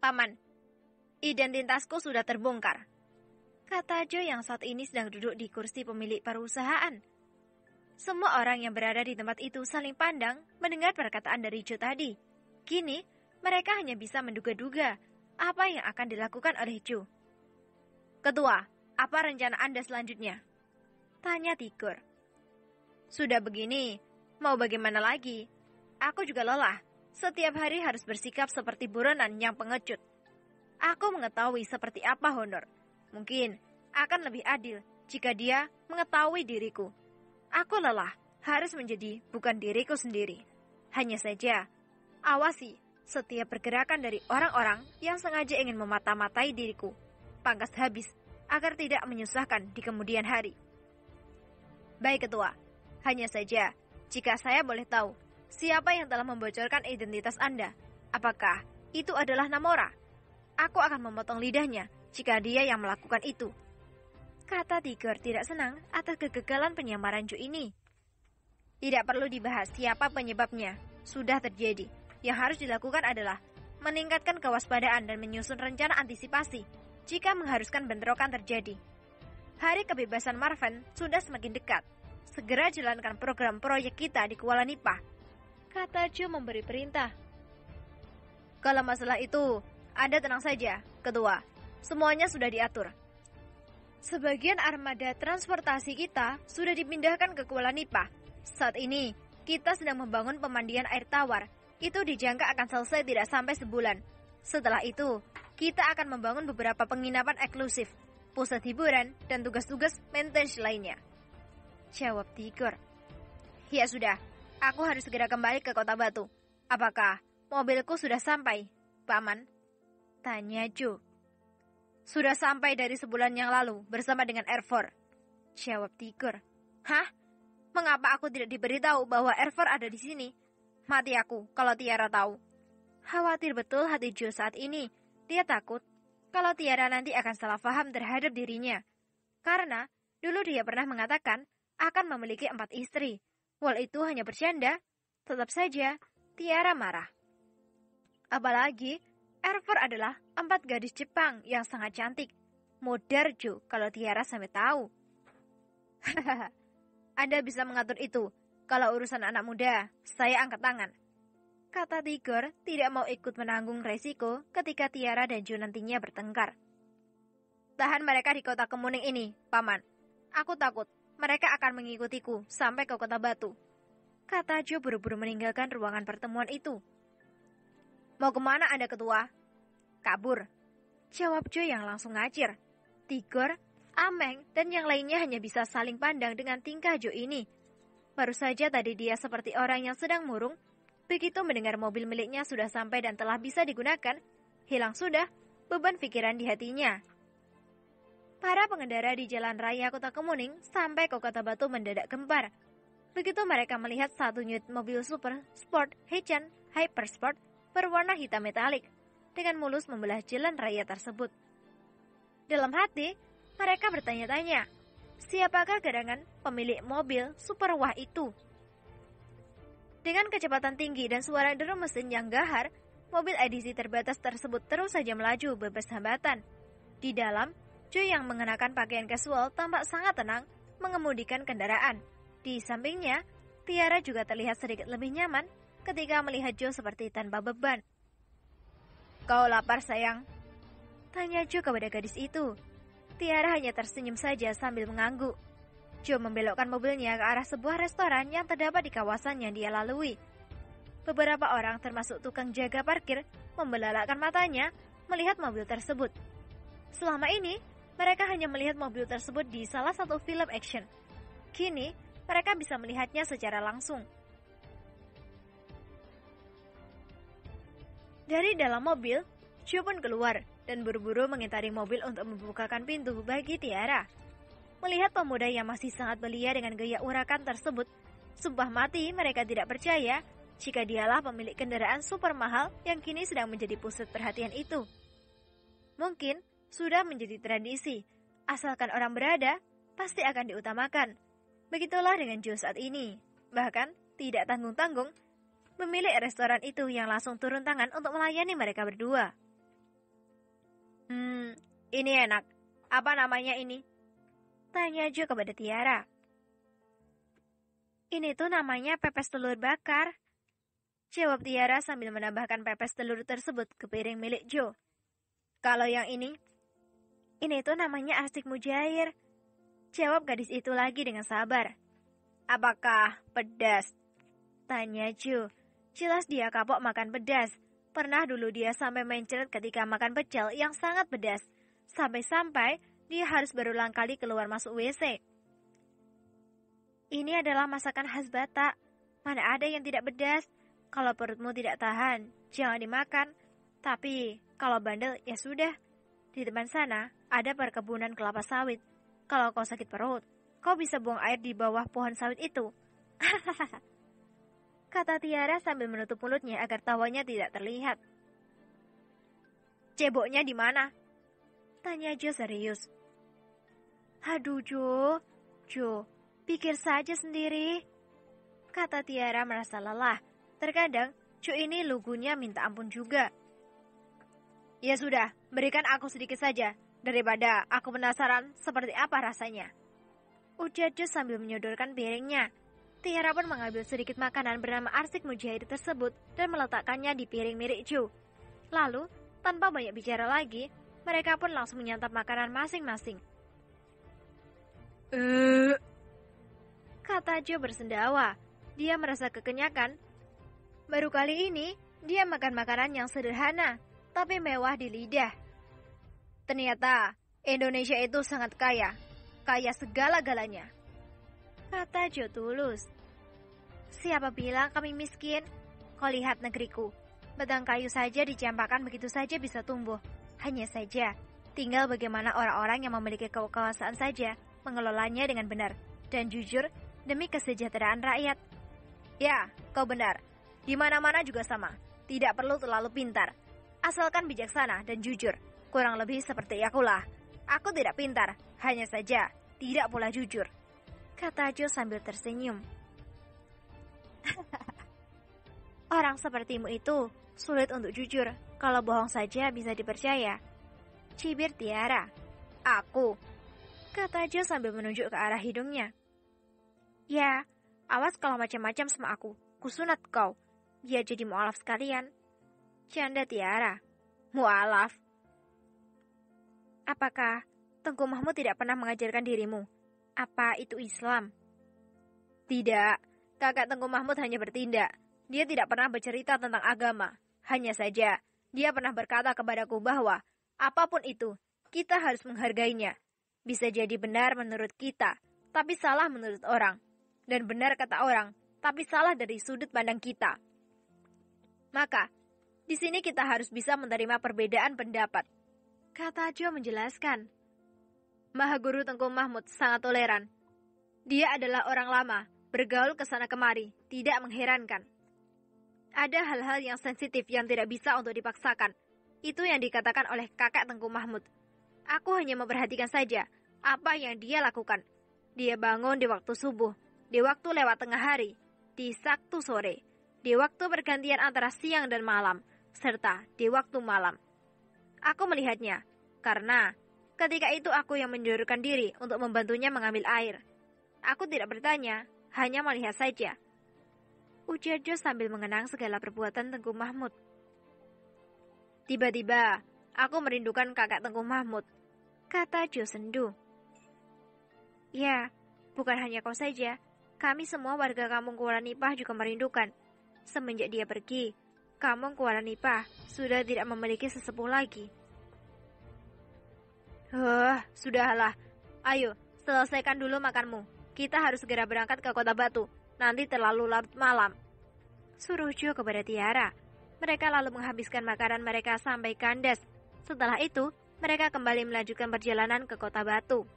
Paman, identitasku sudah terbongkar, kata Jo yang saat ini sedang duduk di kursi pemilik perusahaan. Semua orang yang berada di tempat itu saling pandang mendengar perkataan dari Jo tadi. Kini, mereka hanya bisa menduga-duga apa yang akan dilakukan oleh Jo. Ketua, apa rencana Anda selanjutnya? Tanya Tigor. Sudah begini, mau bagaimana lagi? Aku juga lelah. Setiap hari harus bersikap seperti buronan yang pengecut. Aku mengetahui seperti apa Honor. Mungkin akan lebih adil jika dia mengetahui diriku. Aku lelah, harus menjadi bukan diriku sendiri. Hanya saja, awasi setiap pergerakan dari orang-orang yang sengaja ingin memata-matai diriku. Pangkas habis, agar tidak menyusahkan di kemudian hari. Baik Ketua, hanya saja, jika saya boleh tahu, siapa yang telah membocorkan identitas Anda? Apakah itu adalah Namora? Aku akan memotong lidahnya jika dia yang melakukan itu. Kata Tigor tidak senang atas kegagalan penyamaran Jo ini. Tidak perlu dibahas siapa penyebabnya. Sudah terjadi. Yang harus dilakukan adalah meningkatkan kewaspadaan dan menyusun rencana antisipasi jika mengharuskan bentrokan terjadi. Hari kebebasan Marven sudah semakin dekat. Segera jalankan program proyek kita di Kuala Nipah. Kata Jo memberi perintah. Kalau masalah itu, Anda tenang saja, Ketua. Semuanya sudah diatur. Sebagian armada transportasi kita sudah dipindahkan ke Kuala Nipah. Saat ini, kita sedang membangun pemandian air tawar. Itu dijangka akan selesai tidak sampai sebulan. Setelah itu, kita akan membangun beberapa penginapan eksklusif, pusat hiburan, dan tugas-tugas maintenance lainnya. Jawab Tigor. Ya sudah, aku harus segera kembali ke Kota Batu. Apakah mobilku sudah sampai, Paman? Tanya Jo. Sudah sampai dari sebulan yang lalu bersama dengan Erfor. Jawab Tigor. Hah? Mengapa aku tidak diberitahu bahwa Erfor ada di sini? Mati aku kalau Tiara tahu. Khawatir betul hati Jo saat ini. Dia takut kalau Tiara nanti akan salah paham terhadap dirinya. Karena dulu dia pernah mengatakan akan memiliki 4 istri. Walau itu hanya bercanda, tetap saja Tiara marah. Apalagi Erfor adalah 4 gadis Jepang yang sangat cantik. Modar Jo kalau Tiara sampai tahu. Hahaha, Anda bisa mengatur itu. Kalau urusan anak muda, saya angkat tangan. Kata Tigor tidak mau ikut menanggung resiko ketika Tiara dan Jo nantinya bertengkar. Tahan mereka di kota Kemuning ini, Paman. Aku takut mereka akan mengikutiku sampai ke Kota Batu. Kata Jo buru-buru meninggalkan ruangan pertemuan itu. Mau kemana Anda, Ketua? Kabur. Jawab Jo yang langsung ngacir. Tigor, Ameng, dan yang lainnya hanya bisa saling pandang dengan tingkah Jo ini. Baru saja tadi dia seperti orang yang sedang murung. Begitu mendengar mobil miliknya sudah sampai dan telah bisa digunakan, hilang sudah beban pikiran di hatinya. Para pengendara di jalan raya Kota Kemuning sampai ke Kota Batu mendadak gempar. Begitu mereka melihat satu unit mobil super sport Heichan Hypersport berwarna hitam metalik dengan mulus membelah jalan raya tersebut. Dalam hati, mereka bertanya-tanya, siapakah gerangan pemilik mobil super wah itu? Dengan kecepatan tinggi dan suara deru mesin yang gahar, mobil edisi terbatas tersebut terus saja melaju bebas hambatan. Di dalam, Jo yang mengenakan pakaian casual tampak sangat tenang mengemudikan kendaraan. Di sampingnya, Tiara juga terlihat sedikit lebih nyaman ketika melihat Jo seperti tanpa beban. Kau lapar sayang? Tanya Jo kepada gadis itu. Tiara hanya tersenyum saja sambil mengangguk. Jo membelokkan mobilnya ke arah sebuah restoran yang terdapat di kawasan yang dia lalui. Beberapa orang termasuk tukang jaga parkir membelalakkan matanya melihat mobil tersebut. Selama ini, mereka hanya melihat mobil tersebut di salah satu film action. Kini, mereka bisa melihatnya secara langsung. Dari dalam mobil, Jo pun keluar dan buru-buru mengitari mobil untuk membukakan pintu bagi Tiara. Melihat pemuda yang masih sangat belia dengan gaya urakan tersebut, sumpah mati mereka tidak percaya jika dialah pemilik kendaraan super mahal yang kini sedang menjadi pusat perhatian itu. Mungkin sudah menjadi tradisi, asalkan orang berada, pasti akan diutamakan. Begitulah dengan Jo saat ini. Bahkan, tidak tanggung-tanggung, pemilik restoran itu yang langsung turun tangan untuk melayani mereka berdua. Ini enak. Apa namanya ini? Tanya Jo kepada Tiara. Ini tuh namanya pepes telur bakar. Jawab Tiara sambil menambahkan pepes telur tersebut ke piring milik Jo. Kalau yang ini tuh namanya arsik mujair. Jawab gadis itu lagi dengan sabar. Apakah pedas? Tanya Jo. Jelas dia kapok makan pedas. Pernah dulu dia sampai mencret ketika makan pecel yang sangat pedas. Sampai-sampai dia harus berulang kali keluar masuk WC. Ini adalah masakan khas Batak. Mana ada yang tidak pedas? Kalau perutmu tidak tahan, jangan dimakan. Tapi kalau bandel, ya sudah. Di depan sana ada perkebunan kelapa sawit. Kalau kau sakit perut, kau bisa buang air di bawah pohon sawit itu. Kata Tiara sambil menutup mulutnya agar tawanya tidak terlihat. Ceboknya di mana? Tanya Jo serius. Aduh Jo, pikir saja sendiri. Kata Tiara merasa lelah. Terkadang Jo ini lugunya minta ampun juga. Ya sudah, berikan aku sedikit saja, daripada aku penasaran seperti apa rasanya. Ujar Jo sambil menyodorkan piringnya. Tiara pun mengambil sedikit makanan bernama arsik mujair tersebut dan meletakkannya di piring milik Jo. Lalu, tanpa banyak bicara lagi, mereka pun langsung menyantap makanan masing-masing. Kata Jo bersendawa. Dia merasa kekenyakan. Baru kali ini, dia makan makanan yang sederhana, tapi mewah di lidah. Ternyata, Indonesia itu sangat kaya. Kaya segala-galanya. Kata Jo tulus. Siapa bilang kami miskin? Kau lihat negeriku. Batang kayu saja dicampakkan begitu saja bisa tumbuh. Hanya saja, tinggal bagaimana orang-orang yang memiliki kekuasaan saja mengelolanya dengan benar dan jujur demi kesejahteraan rakyat. Ya, kau benar. Di mana-mana juga sama. Tidak perlu terlalu pintar. Asalkan bijaksana dan jujur. Kurang lebih seperti akulah. Aku tidak pintar, hanya saja tidak pula jujur. Kata Jo sambil tersenyum. Orang sepertimu itu sulit untuk jujur. Kalau bohong saja bisa dipercaya. Cibir Tiara. Aku. Kata Jo sambil menunjuk ke arah hidungnya. Ya, awas kalau macam-macam sama aku. Kusunat kau. Biar jadi mualaf sekalian. Canda Tiara. Mualaf. Apakah Tengku Mahmud tidak pernah mengajarkan dirimu? Apa itu Islam? Tidak, kakak Tengku Mahmud hanya bertindak. Dia tidak pernah bercerita tentang agama. Hanya saja, dia pernah berkata kepadaku bahwa apapun itu, kita harus menghargainya. Bisa jadi benar menurut kita, tapi salah menurut orang. Dan benar kata orang, tapi salah dari sudut pandang kita. Maka, di sini kita harus bisa menerima perbedaan pendapat. Kata Jo menjelaskan. Maha Guru Tengku Mahmud sangat toleran. Dia adalah orang lama, bergaul ke sana kemari, tidak mengherankan. Ada hal-hal yang sensitif yang tidak bisa untuk dipaksakan. Itu yang dikatakan oleh kakak Tengku Mahmud. Aku hanya memperhatikan saja apa yang dia lakukan. Dia bangun di waktu subuh, di waktu lewat tengah hari, di Sabtu sore, di waktu pergantian antara siang dan malam, serta di waktu malam. Aku melihatnya, karena ketika itu aku yang menjorokkan diri untuk membantunya mengambil air. Aku tidak bertanya, hanya melihat saja. Ujar Jo sambil mengenang segala perbuatan Tengku Mahmud. Tiba-tiba, aku merindukan kakak Tengku Mahmud. Kata Jo sendu. Ya, bukan hanya kau saja. Kami semua warga kampung Kuala Nipah juga merindukan. Semenjak dia pergi, kampung Kuala Nipah sudah tidak memiliki sesepuh lagi. Sudahlah. Ayo, selesaikan dulu makanmu. Kita harus segera berangkat ke Kota Batu. Nanti terlalu larut malam. Suruh Jo kepada Tiara. Mereka lalu menghabiskan makanan mereka sampai kandas. Setelah itu, mereka kembali melanjutkan perjalanan ke Kota Batu.